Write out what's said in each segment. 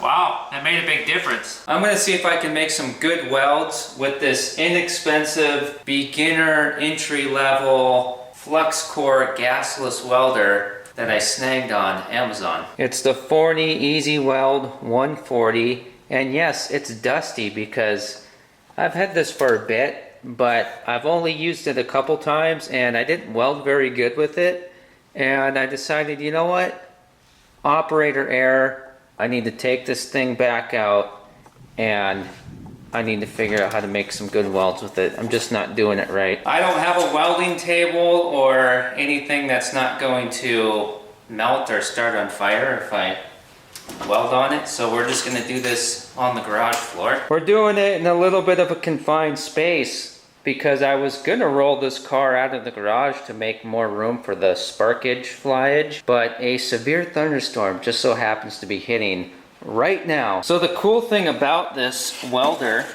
Wow, that made a big difference. I'm gonna see if I can make some good welds with this inexpensive, beginner, entry-level, flux core gasless welder that I snagged on Amazon. It's the Forney Easy Weld 140, and yes, it's dusty because I've had this for a bit, but I've only used it a couple times and I didn't weld very good with it, and I decided, you know what? Operator error. I need to take this thing back out and I need to figure out how to make some good welds with it. I'm just not doing it right. I don't have a welding table or anything that's not going to melt or start on fire if I weld on it, so we're just gonna do this on the garage floor. We're doing it in a little bit of a confined space because I was gonna roll this car out of the garage to make more room for the sparkage flyage, but a severe thunderstorm just so happens to be hitting right now. So the cool thing about this welder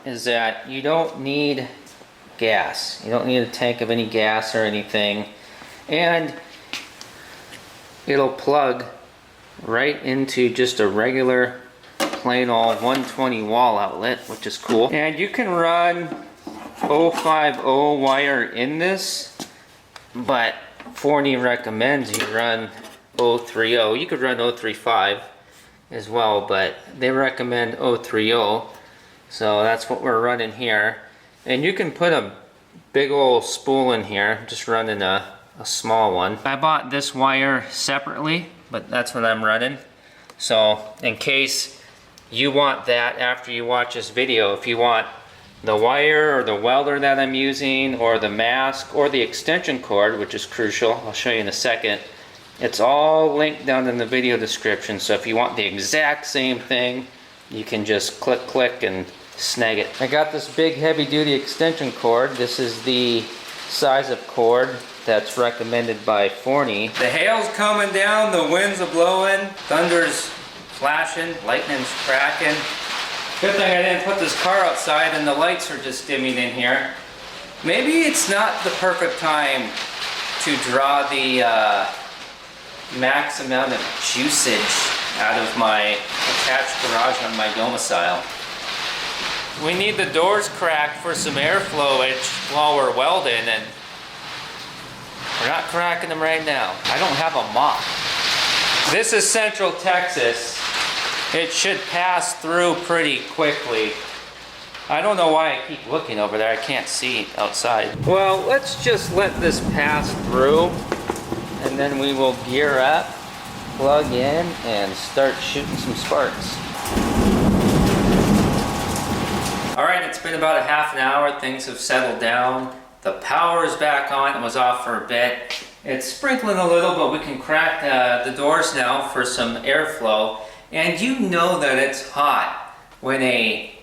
is that you don't need gas. You don't need a tank of any gas or anything, and it'll plug right into just a regular plain old 120 wall outlet, which is cool. And you can run 050 wire in this, but Forney recommends you run 030. You could run 035 as well, but they recommend 030, so that's what we're running here. And you can put a big old spool in here. I'm just running a small one. I bought this wire separately, but that's what I'm running. So in case you want that after you watch this video, if you want the wire or the welder that I'm using or the mask or the extension cord, which is crucial, I'll show you in a second, it's all linked down in the video description. So if you want the exact same thing, you can just click and snag it. I got this big heavy duty extension cord. This is the size of cord that's recommended by Forney. The hail's coming down, the winds are blowing, thunder's flashing, lightning's cracking. Good thing I didn't put this car outside and the lights are just dimming in here. Maybe it's not the perfect time to draw the max amount of juicage out of my attached garage on my domicile. We need the doors cracked for some airflowage while we're welding, and we're not cracking them right now. I don't have a mop. This is Central Texas. It should pass through pretty quickly. I don't know why I keep looking over there. I can't see outside. Well, let's just let this pass through, and then we will gear up, plug in, and start shooting some sparks. All right, it's been about a half an hour. Things have settled down. The power is back on. It was off for a bit. It's sprinkling a little, but we can crack the doors now for some airflow. And you know that it's hot when a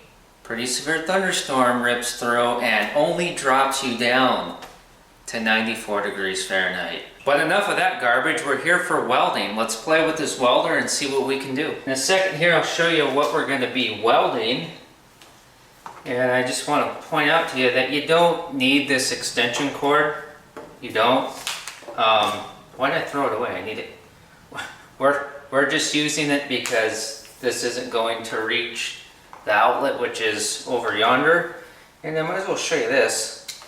pretty severe thunderstorm rips through and only drops you down to 94 degrees Fahrenheit. But enough of that garbage. We're here for welding. Let's play with this welder and see what we can do. In a second here, I'll show you what we're going to be welding. And I just want to point out to you that you don't need this extension cord. You don't. Why did I throw it away? I need it. We're just using it because this isn't going to reach the outlet, which is over yonder. And I might as well show you this.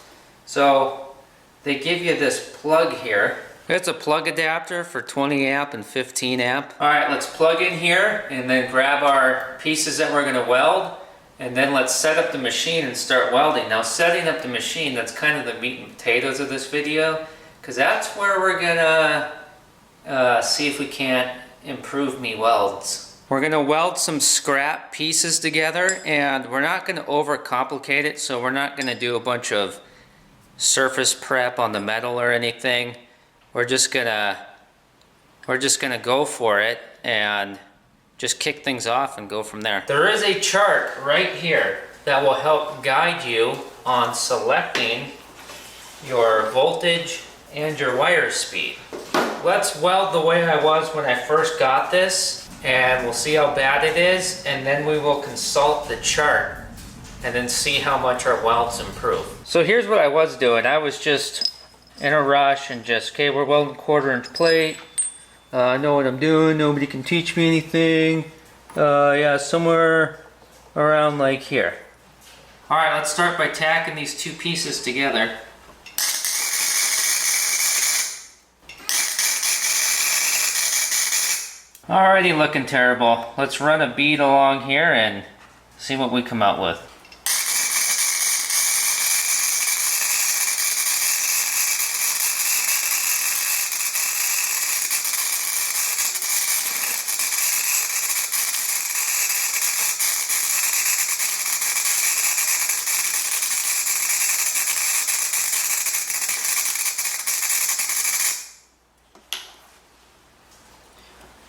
So they give you this plug here. It's a plug adapter for 20 amp and 15 amp. All right, let's plug in here and then grab our pieces that we're going to weld. And then let's set up the machine and start welding. Now, setting up the machine, that's kind of the meat and potatoes of this video, because that's where we're gonna see if we can't improve me welds. We're gonna weld some scrap pieces together, and we're not gonna overcomplicate it, so we're not gonna do a bunch of surface prep on the metal or anything. We're just gonna go for it and just kick things off and go from there. There is a chart right here that will help guide you on selecting your voltage and your wire speed. Let's weld the way I was when I first got this, and we'll see how bad it is, and then we will consult the chart and then see how much our welds improve. So here's what I was doing. I was just in a rush and just, okay, we're welding 1/4 inch plate. I know what I'm doing, nobody can teach me anything. Yeah, somewhere around like here. All right, let's start by tacking these two pieces together. Already looking terrible. Let's run a bead along here and see what we come out with.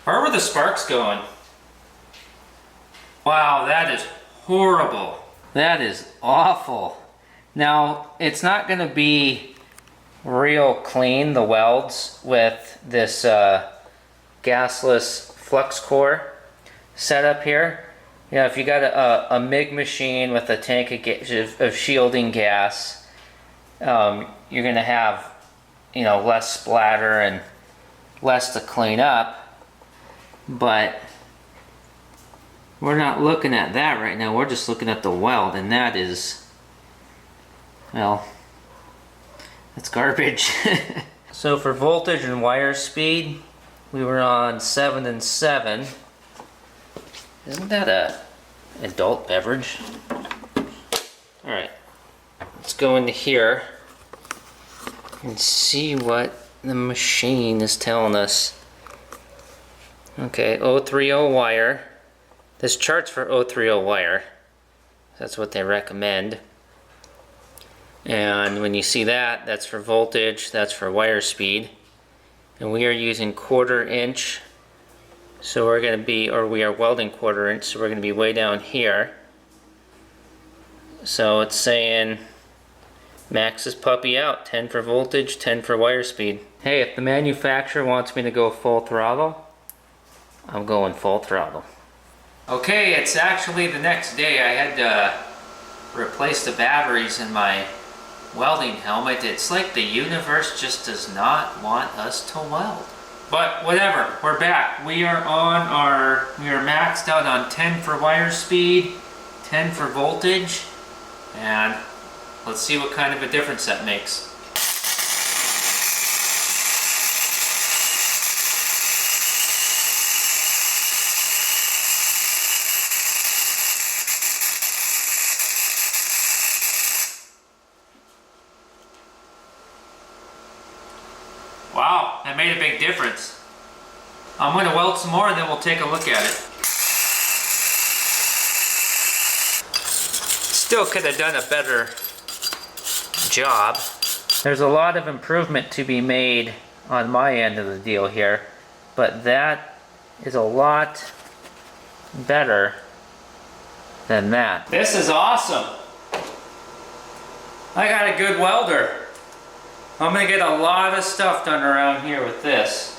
Where were the sparks going? Wow, that is horrible. That is awful. Now, it's not going to be real clean, the welds, with this gasless flux core setup here. You know, if you got a MIG machine with a tank of shielding gas, you're going to have, you know, less splatter and less to clean up. But we're not looking at that right now. We're just looking at the weld, and that is, well, it's garbage. So for voltage and wire speed, we were on 7 and 7. Isn't that a adult beverage? All right, let's go into here and see what the machine is telling us. Okay, 030 wire. This chart's for 030 wire. That's what they recommend. And when you see that, that's for voltage, that's for wire speed. And we are using 1/4 inch. So we're going to be, or we are welding 1/4 inch, so we're going to be way down here. So it's saying max is puppy out, 10 for voltage, 10 for wire speed. Hey, if the manufacturer wants me to go full throttle, I'm going full throttle. Okay, it's actually the next day. I had to replace the batteries in my welding helmet. It's like the universe just does not want us to weld. But whatever, we're back. We are maxed out on 10 for wire speed, 10 for voltage, and let's see what kind of a difference that makes. Wow, that made a big difference. I'm going to weld some more and then we'll take a look at it. Still could have done a better job. There's a lot of improvement to be made on my end of the deal here, but that is a lot better than that. This is awesome. I got a good welder. I'm gonna get a lot of stuff done around here with this.